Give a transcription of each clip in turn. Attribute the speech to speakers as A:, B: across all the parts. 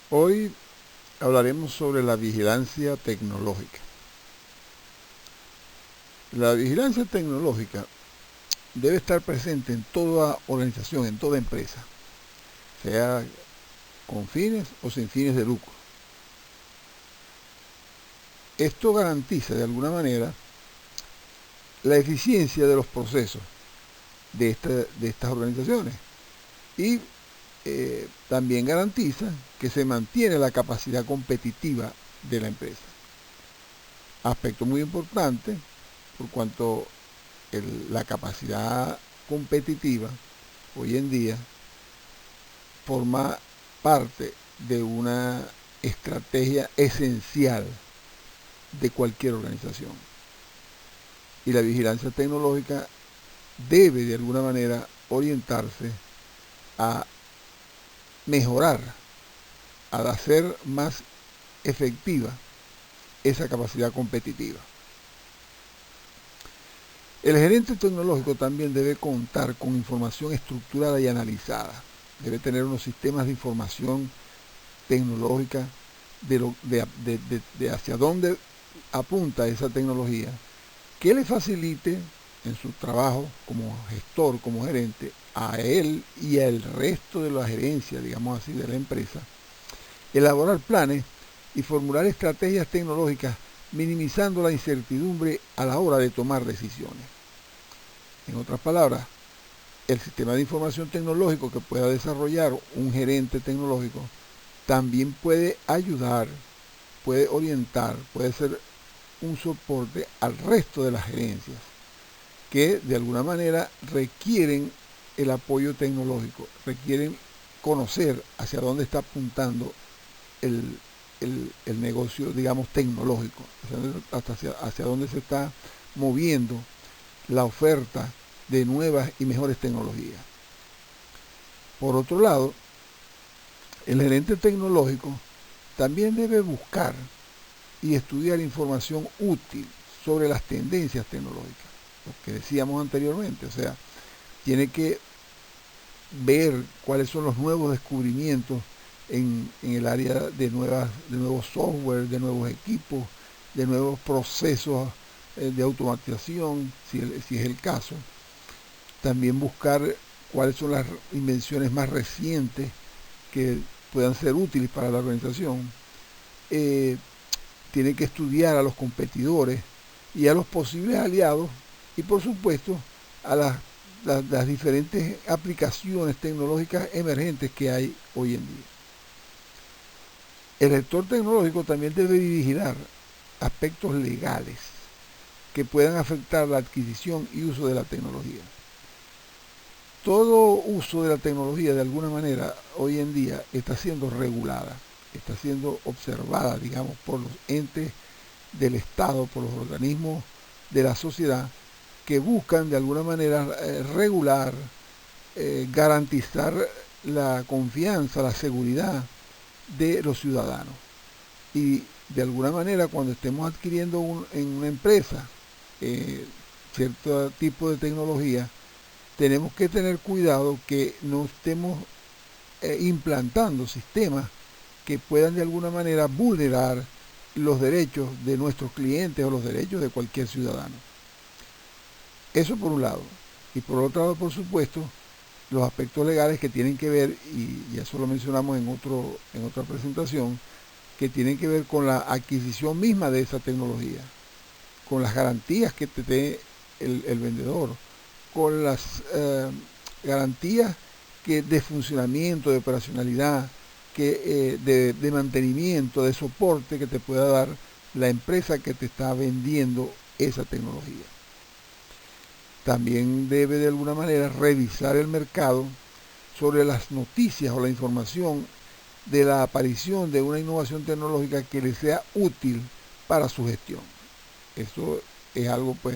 A: Hoy hablaremos sobre la vigilancia tecnológica. La vigilancia tecnológica debe estar presente en toda organización, en toda empresa, sea con fines o sin fines de lucro. Esto garantiza de alguna manera la eficiencia de los procesos de estas organizaciones y también garantiza que se mantiene la capacidad competitiva de la empresa. Aspecto muy importante por cuanto la capacidad competitiva hoy en día forma parte de una estrategia esencial de cualquier organización. Y la vigilancia tecnológica debe de alguna manera orientarse a mejorar, a hacer más efectiva esa capacidad competitiva. El gerente tecnológico también debe contar con información estructurada y analizada. Debe tener unos sistemas de información tecnológica de hacia dónde apunta esa tecnología, que le facilite en su trabajo como gestor, como gerente, a él y al resto de la gerencia, digamos así, de la empresa, elaborar planes y formular estrategias tecnológicas minimizando la incertidumbre a la hora de tomar decisiones. En otras palabras, el sistema de información tecnológico que pueda desarrollar un gerente tecnológico también puede ayudar, puede orientar, puede ser un soporte al resto de las gerencias que de alguna manera requieren el apoyo tecnológico, requieren conocer hacia dónde está apuntando el, el negocio, digamos, tecnológico, hacia dónde se está moviendo la oferta de nuevas y mejores tecnologías. Por otro lado, el gerente tecnológico también debe buscar y estudiar información útil sobre las tendencias tecnológicas, lo que decíamos anteriormente, o sea, tiene que ver cuáles son los nuevos descubrimientos en el área de nuevos software, de nuevos equipos, de nuevos procesos de automatización, si es el caso. También buscar cuáles son las invenciones más recientes que puedan ser útiles para la organización. Tiene que estudiar a los competidores y a los posibles aliados y por supuesto a las diferentes aplicaciones tecnológicas emergentes que hay hoy en día. El sector tecnológico también debe vigilar aspectos legales que puedan afectar la adquisición y uso de la tecnología. Todo uso de la tecnología de alguna manera hoy en día está siendo regulada, está siendo observada, digamos, por los entes del Estado, por los organismos de la sociedad que buscan de alguna manera regular, garantizar la confianza, la seguridad de los ciudadanos. Y de alguna manera cuando estemos adquiriendo en una empresa cierto tipo de tecnología, tenemos que tener cuidado que no estemos implantando sistemas que puedan de alguna manera vulnerar los derechos de nuestros clientes o los derechos de cualquier ciudadano. Eso por un lado. Y por otro lado, por supuesto, los aspectos legales que tienen que ver, y eso lo mencionamos en otra presentación, que tienen que ver con la adquisición misma de esa tecnología, con las garantías que te dé el vendedor, con las garantías de funcionamiento, de operacionalidad, de mantenimiento, de soporte que te pueda dar la empresa que te está vendiendo esa tecnología. También debe de alguna manera revisar el mercado sobre las noticias o la información de la aparición de una innovación tecnológica que le sea útil para su gestión. Esto es algo, pues,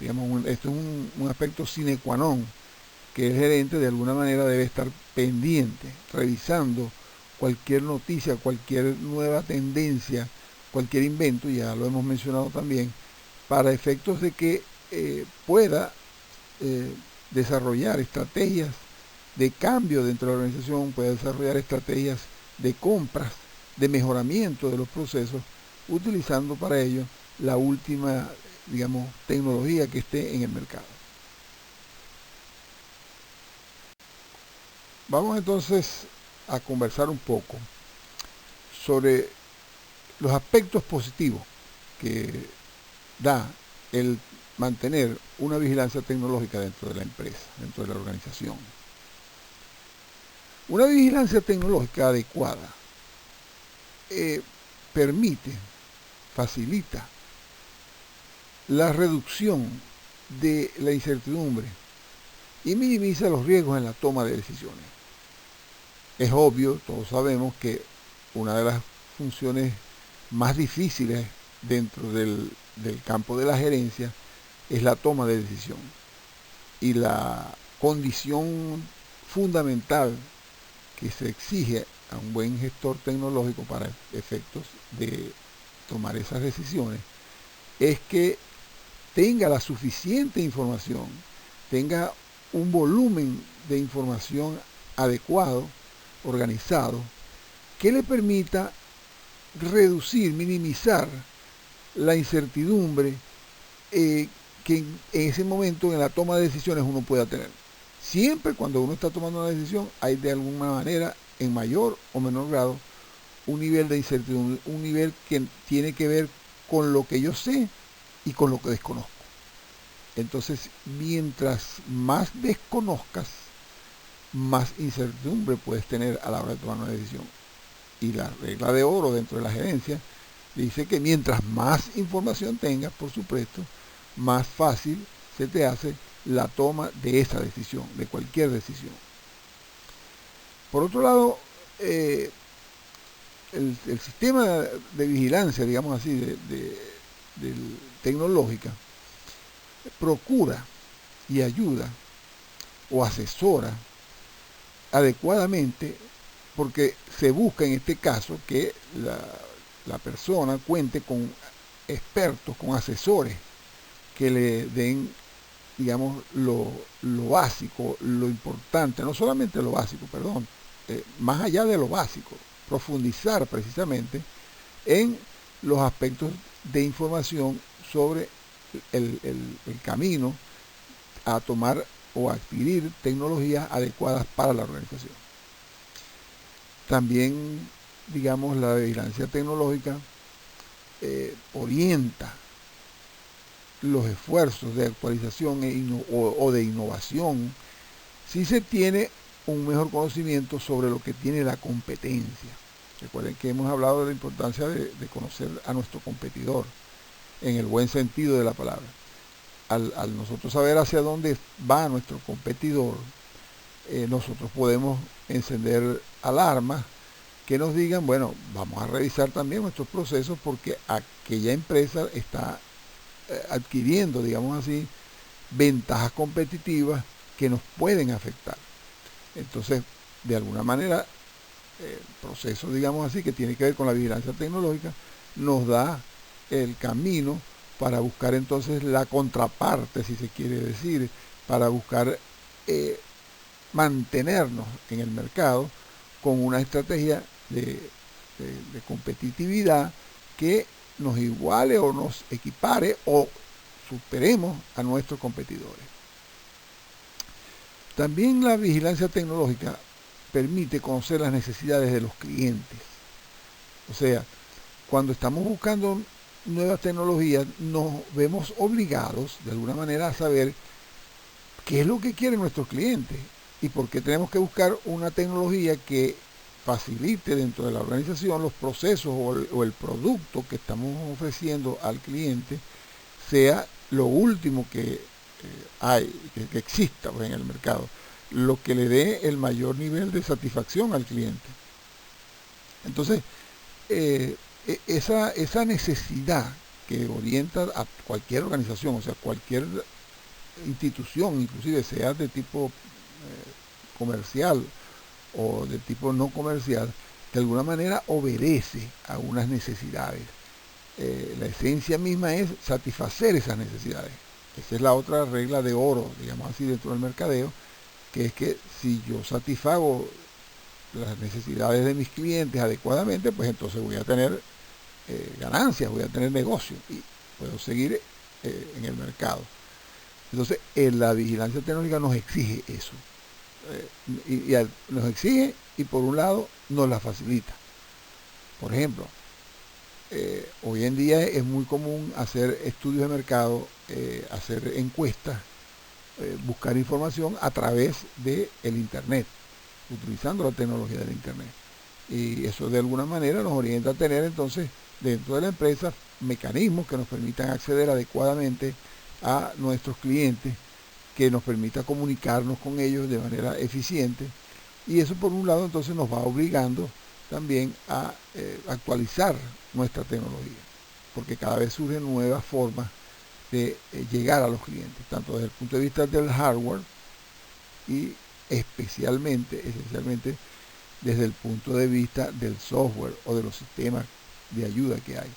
A: digamos, esto es un aspecto sine qua non, que el gerente de alguna manera debe estar pendiente, revisando cualquier noticia, cualquier nueva tendencia, cualquier invento, ya lo hemos mencionado también, para efectos de que pueda desarrollar estrategias de cambio dentro de la organización, pueda desarrollar estrategias de compras, de mejoramiento de los procesos, utilizando para ello la última, digamos, tecnología que esté en el mercado. Vamos entonces a conversar un poco sobre los aspectos positivos que da el mantener una vigilancia tecnológica dentro de la empresa, dentro de la organización. Una vigilancia tecnológica adecuada permite, facilita la reducción de la incertidumbre y minimiza los riesgos en la toma de decisiones. Es obvio, todos sabemos que una de las funciones más difíciles dentro del campo de la gerencia es la toma de decisión. Y la condición fundamental que se exige a un buen gestor tecnológico para efectos de tomar esas decisiones es que tenga la suficiente información, tenga un volumen de información adecuado, organizado, que le permita reducir, minimizar la incertidumbre que en ese momento en la toma de decisiones uno pueda tener. Siempre cuando uno está tomando una decisión hay de alguna manera, en mayor o menor grado, un nivel de incertidumbre, un nivel que tiene que ver con lo que yo sé y con lo que desconozco. Entonces, mientras más desconozcas, más incertidumbre puedes tener a la hora de tomar una decisión. Y la regla de oro dentro de la gerencia dice que mientras más información tengas, por supuesto, más fácil se te hace la toma de esa decisión, de cualquier decisión. Por otro lado, el sistema de vigilancia, digamos así, tecnológica, procura y ayuda o asesora adecuadamente, porque se busca en este caso que la persona cuente con expertos, con asesores que le den, digamos, lo básico, lo importante, no solamente lo básico, perdón, más allá de lo básico, profundizar precisamente en los aspectos de información sobre el camino a tomar o adquirir tecnologías adecuadas para la organización. También, digamos, la vigilancia tecnológica orienta los esfuerzos de actualización o de innovación si se tiene un mejor conocimiento sobre lo que tiene la competencia. Recuerden que hemos hablado de la importancia de conocer a nuestro competidor en el buen sentido de la palabra. Al nosotros saber hacia dónde va nuestro competidor, nosotros podemos encender alarmas que nos digan, bueno, vamos a revisar también nuestros procesos porque aquella empresa está adquiriendo, digamos así, ventajas competitivas que nos pueden afectar. Entonces, de alguna manera, el proceso, digamos así, que tiene que ver con la vigilancia tecnológica, nos da el camino para buscar entonces la contraparte, si se quiere decir, para buscar mantenernos en el mercado con una estrategia de competitividad que nos iguale o nos equipare o superemos a nuestros competidores. También la vigilancia tecnológica permite conocer las necesidades de los clientes. O sea, cuando estamos buscando nuevas tecnologías, nos vemos obligados de alguna manera a saber qué es lo que quieren nuestros clientes y por qué tenemos que buscar una tecnología que facilite dentro de la organización los procesos o el producto que estamos ofreciendo al cliente sea lo último que hay, que exista en el mercado, lo que le dé el mayor nivel de satisfacción al cliente. Entonces, esa necesidad que orienta a cualquier organización, o sea, cualquier institución, inclusive sea de tipo comercial o de tipo no comercial, de alguna manera obedece a unas necesidades. La esencia misma es satisfacer esas necesidades. Esa es la otra regla de oro, digamos así, dentro del mercadeo, que es que si yo satisfago las necesidades de mis clientes adecuadamente, pues entonces voy a tener ganancias, voy a tener negocio y puedo seguir en el mercado. Entonces, la vigilancia tecnológica nos exige eso. Nos exige y por un lado nos la facilita. Por ejemplo, hoy en día es muy común hacer estudios de mercado, hacer encuestas, buscar información a través del Internet, utilizando la tecnología del Internet. Y eso de alguna manera nos orienta a tener entonces dentro de la empresa mecanismos que nos permitan acceder adecuadamente a nuestros clientes, que nos permita comunicarnos con ellos de manera eficiente. Y eso por un lado entonces nos va obligando también a actualizar nuestra tecnología, porque cada vez surgen nuevas formas de llegar a los clientes, tanto desde el punto de vista del hardware y esencialmente desde el punto de vista del software o de los sistemas de ayuda que hay.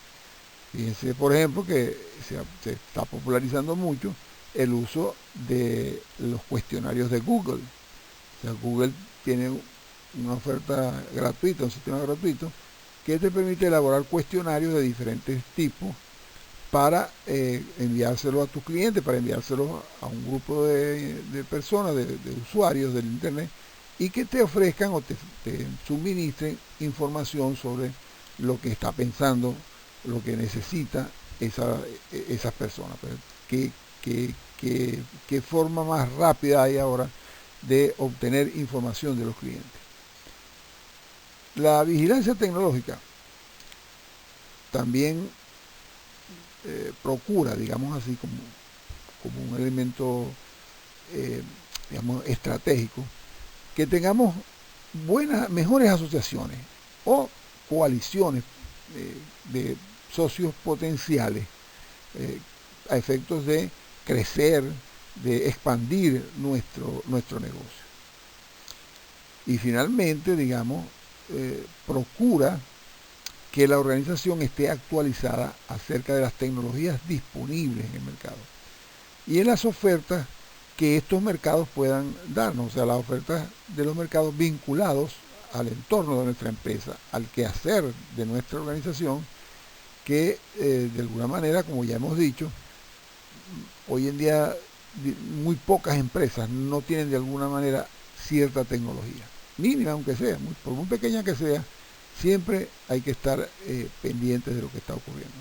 A: Fíjense, por ejemplo, que se está popularizando mucho el uso de los cuestionarios de Google. O sea, Google tiene una oferta gratuita, un sistema gratuito, que te permite elaborar cuestionarios de diferentes tipos para enviárselo a tus clientes, para enviárselo a un grupo de personas, de usuarios del Internet, y que te ofrezcan o te suministren información sobre lo que está pensando, lo que necesita esas personas. Pues, ¿qué forma más rápida hay ahora de obtener información de los clientes? La vigilancia tecnológica también procura, digamos así, como un elemento, digamos, estratégico, que tengamos mejores asociaciones o coaliciones de socios potenciales a efectos de crecer, de expandir nuestro negocio. Y finalmente, digamos, procura que la organización esté actualizada acerca de las tecnologías disponibles en el mercado y en las ofertas que estos mercados puedan darnos, o sea, las ofertas de los mercados vinculados al entorno de nuestra empresa, al quehacer de nuestra organización, que de alguna manera, como ya hemos dicho, hoy en día muy pocas empresas no tienen de alguna manera cierta tecnología, mínima aunque sea, por muy pequeña que sea, siempre hay que estar pendientes de lo que está ocurriendo.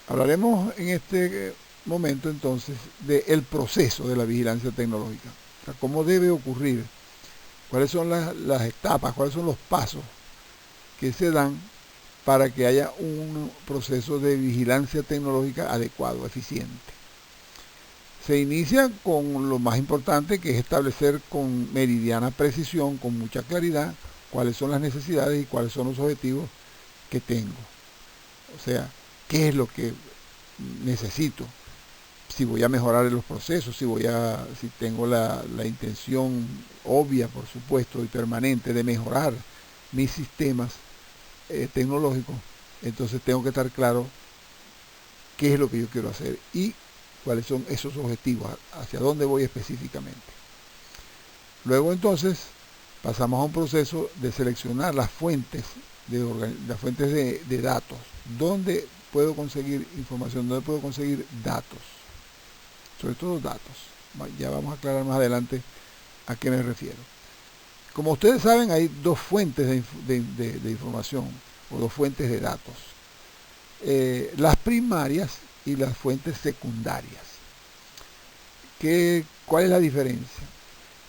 A: Hablaremos en este momento entonces del proceso de la vigilancia tecnológica, o sea, cómo debe ocurrir, cuáles son las etapas, cuáles son los pasos que se dan para que haya un proceso de vigilancia tecnológica adecuado, eficiente. Se inicia con lo más importante, que es establecer con meridiana precisión, con mucha claridad, cuáles son las necesidades y cuáles son los objetivos que tengo. O sea, qué es lo que necesito, si voy a mejorar los procesos, si tengo la intención obvia, por supuesto, y permanente de mejorar mis sistemas tecnológicos, entonces tengo que estar claro qué es lo que yo quiero hacer y cuáles son esos objetivos, hacia dónde voy específicamente. Luego entonces pasamos a un proceso de seleccionar las fuentes de datos, dónde puedo conseguir información, dónde puedo conseguir datos, sobre todo datos. Ya vamos a aclarar más adelante a qué me refiero. Como ustedes saben, hay dos fuentes de información o dos fuentes de datos, las primarias y las fuentes secundarias. ¿Cuál es la diferencia?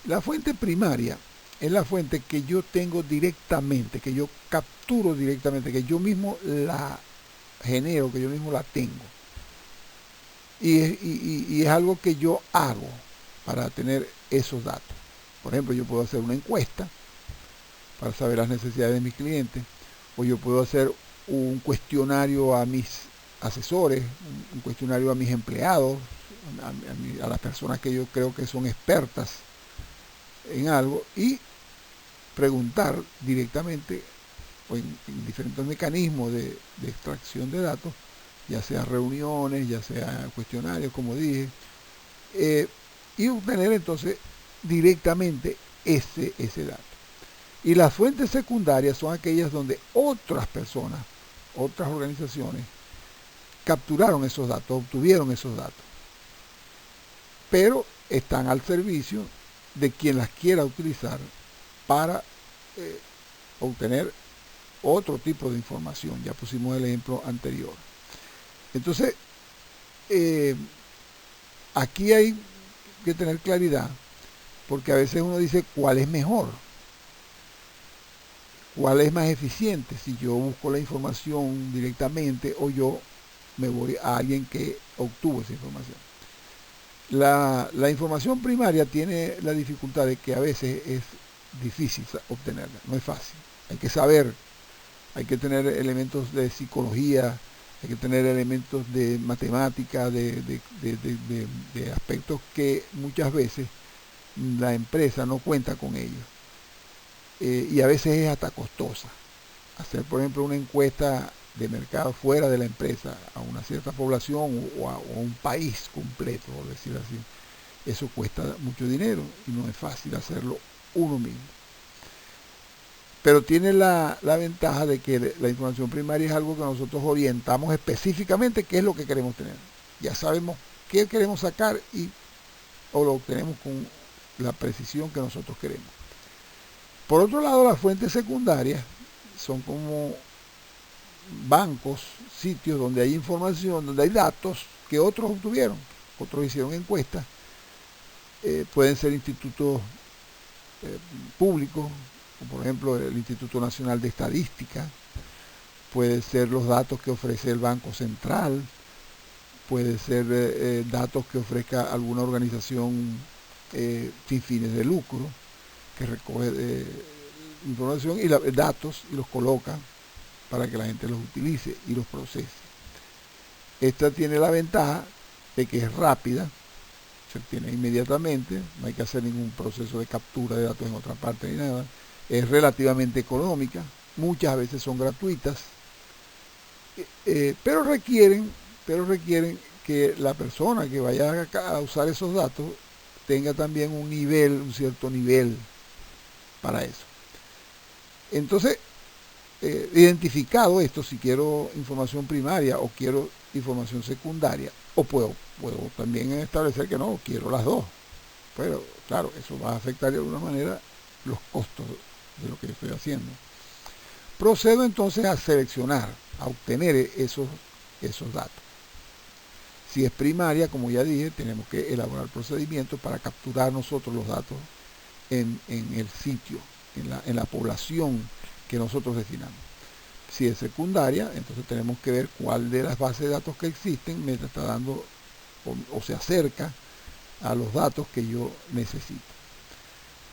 A: La fuente primaria es la fuente que yo tengo directamente, que yo capturo directamente, que yo mismo la genero, que yo mismo la tengo. Y es algo que yo hago para tener esos datos. Por ejemplo, yo puedo hacer una encuesta para saber las necesidades de mis clientes, o yo puedo hacer un cuestionario a mis asesores, un cuestionario a mis empleados, a las personas que yo creo que son expertas en algo, y preguntar directamente o en diferentes mecanismos de extracción de datos, ya sea reuniones, ya sea cuestionarios, como dije, y obtener entonces directamente ese dato. Y las fuentes secundarias son aquellas donde otras personas, otras organizaciones, capturaron esos datos, obtuvieron esos datos, pero están al servicio de quien las quiera utilizar para obtener otro tipo de información. Ya pusimos el ejemplo anterior. Entonces, aquí hay que tener claridad, porque a veces uno dice cuál es mejor, cuál es más eficiente, si yo busco la información directamente o yo me voy a alguien que obtuvo esa información. La información primaria tiene la dificultad de que a veces es difícil obtenerla, no es fácil. Hay que saber, hay que tener elementos de psicología, hay que tener elementos de matemática, de aspectos que muchas veces la empresa no cuenta con ellos. Y a veces es hasta costosa. Hacer, por ejemplo, una encuesta de mercado fuera de la empresa a una cierta población o a un país completo, por decir así, eso cuesta mucho dinero y no es fácil hacerlo uno mismo. Pero tiene la ventaja de que la información primaria es algo que nosotros orientamos específicamente qué es lo que queremos tener. Ya sabemos qué queremos sacar o lo obtenemos con la precisión que nosotros queremos. Por otro lado, las fuentes secundarias son como bancos, sitios donde hay información, donde hay datos que otros obtuvieron, otros hicieron encuestas, pueden ser institutos públicos, como por ejemplo el Instituto Nacional de Estadística, pueden ser los datos que ofrece el Banco Central, puede ser datos que ofrezca alguna organización sin fines de lucro, que recoge información y datos y los coloca para que la gente los utilice y los procese. Esta tiene la ventaja de que es rápida, se obtiene inmediatamente, no hay que hacer ningún proceso de captura de datos en otra parte ni nada, es relativamente económica, muchas veces son gratuitas, pero requieren que la persona que vaya a usar esos datos tenga también un cierto nivel para eso. Entonces, identificado esto, si quiero información primaria o quiero información secundaria, o puedo también establecer que no, quiero las dos. Pero claro, eso va a afectar de alguna manera los costos de lo que yo estoy haciendo. Procedo entonces a seleccionar, a obtener esos datos. Si es primaria, como ya dije, tenemos que elaborar procedimientos para capturar nosotros los datos en el sitio, en la población que nosotros definamos. Si es secundaria, entonces tenemos que ver cuál de las bases de datos que existen me está dando o se acerca a los datos que yo necesito.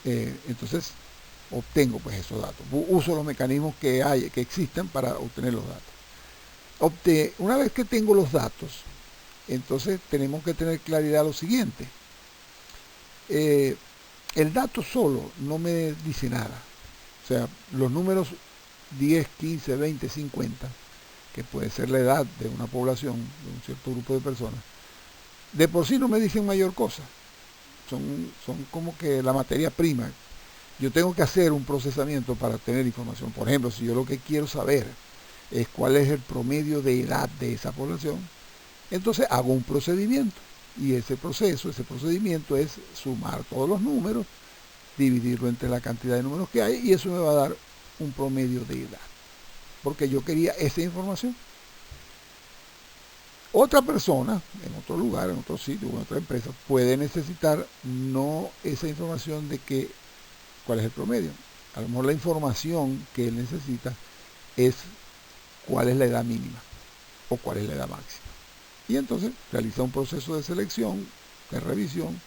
A: Entonces obtengo pues esos datos. Uso los mecanismos que existen para obtener los datos. Una vez que tengo los datos, entonces tenemos que tener claridad lo siguiente. El dato solo no me dice nada. O sea, los números 10, 15, 20, 50, que puede ser la edad de una población, de un cierto grupo de personas, de por sí no me dicen mayor cosa. Son como que la materia prima. Yo tengo que hacer un procesamiento para obtener información. Por ejemplo, si yo lo que quiero saber es cuál es el promedio de edad de esa población, entonces hago un procedimiento. Y ese procedimiento es sumar todos los números, dividirlo entre la cantidad de números que hay, y eso me va a dar un promedio de edad. Porque yo quería esa información. Otra persona, en otro lugar, en otro sitio, en otra empresa, puede necesitar no esa información de cuál es el promedio. A lo mejor la información que él necesita es cuál es la edad mínima o cuál es la edad máxima. Y entonces realiza un proceso de selección, de revisión,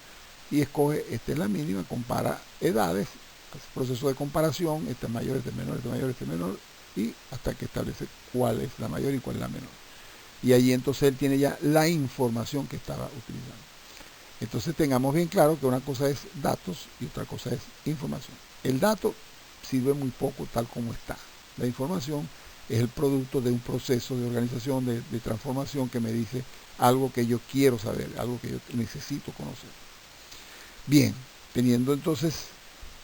A: y escoge, esta es la mínima, compara edades, hace proceso de comparación, este es mayor, este es menor, este es mayor, este es menor, y hasta que establece cuál es la mayor y cuál es la menor. Y allí entonces él tiene ya la información que estaba utilizando. Entonces tengamos bien claro que una cosa es datos y otra cosa es información. El dato sirve muy poco tal como está. La información es el producto de un proceso de organización, de transformación que me dice algo que yo quiero saber, algo que yo necesito conocer. Bien, teniendo entonces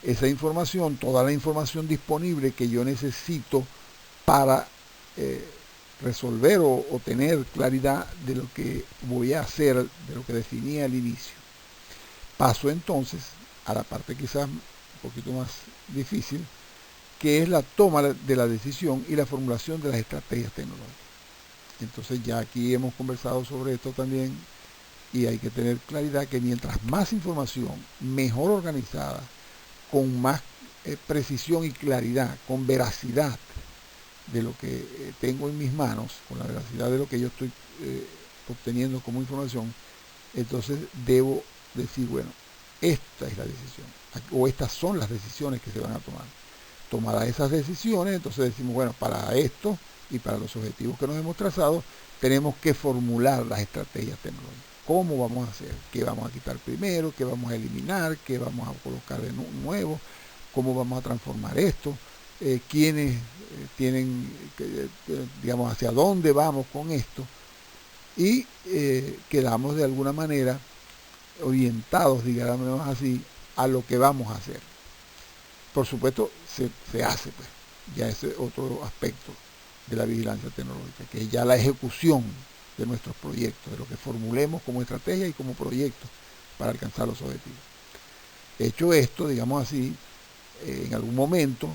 A: esa información, toda la información disponible que yo necesito para resolver o tener claridad de lo que voy a hacer, de lo que definí al inicio. Paso entonces a la parte quizás un poquito más difícil, que es la toma de la decisión y la formulación de las estrategias tecnológicas. Entonces ya aquí hemos conversado sobre esto también y hay que tener claridad que mientras más información, mejor organizada, con más precisión y claridad, con veracidad de lo que tengo en mis manos, con la veracidad de lo que yo estoy obteniendo como información, entonces debo decir, bueno, esta es la decisión, o estas son las decisiones que se van a tomar. Tomadas esas decisiones, entonces decimos, bueno, para esto y para los objetivos que nos hemos trazado, tenemos que formular las estrategias tecnológicas. ¿Cómo vamos a hacer? ¿Qué vamos a quitar primero? ¿Qué vamos a eliminar? ¿Qué vamos a colocar de nuevo? ¿Cómo vamos a transformar esto? ¿Quiénes tienen, digamos, hacia dónde vamos con esto? Y quedamos de alguna manera orientados, digamos así, a lo que vamos a hacer. Por supuesto, se hace, pues, ya ese otro aspecto de la vigilancia tecnológica, que es ya la ejecución de nuestros proyectos, de lo que formulemos como estrategia y como proyectos para alcanzar los objetivos. Hecho esto, digamos así, en algún momento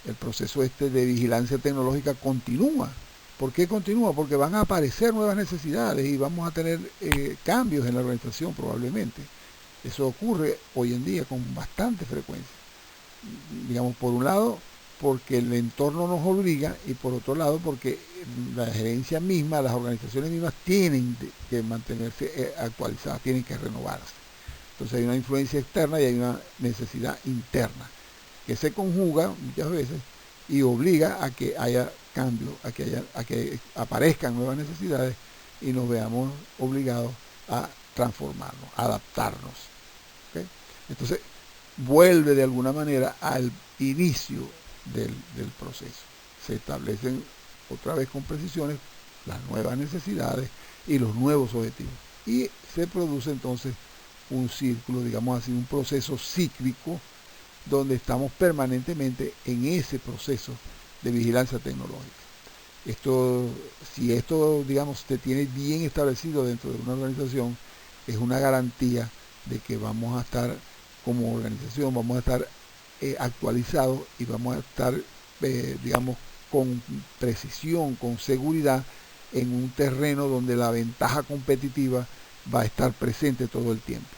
A: el proceso este de vigilancia tecnológica continúa. ¿Por qué continúa? Porque van a aparecer nuevas necesidades y vamos a tener cambios en la organización probablemente. Eso ocurre hoy en día con bastante frecuencia. Digamos, por un lado, porque el entorno nos obliga y por otro lado, porque la gerencia misma, las organizaciones mismas tienen que mantenerse actualizadas, tienen que renovarse. Entonces hay una influencia externa y hay una necesidad interna que se conjuga muchas veces y obliga a que haya cambios, a que aparezcan nuevas necesidades y nos veamos obligados a transformarnos, a adaptarnos. ¿Okay? Entonces vuelve de alguna manera al inicio del proceso. Se establecen otra vez con precisiones las nuevas necesidades y los nuevos objetivos. Y se produce entonces un círculo, digamos así, un proceso cíclico donde estamos permanentemente en ese proceso de vigilancia tecnológica. Si esto, digamos, se tiene bien establecido dentro de una organización, es una garantía de que vamos a estar como organización, vamos a estar actualizados y vamos a estar, digamos, con precisión, con seguridad, en un terreno donde la ventaja competitiva va a estar presente todo el tiempo.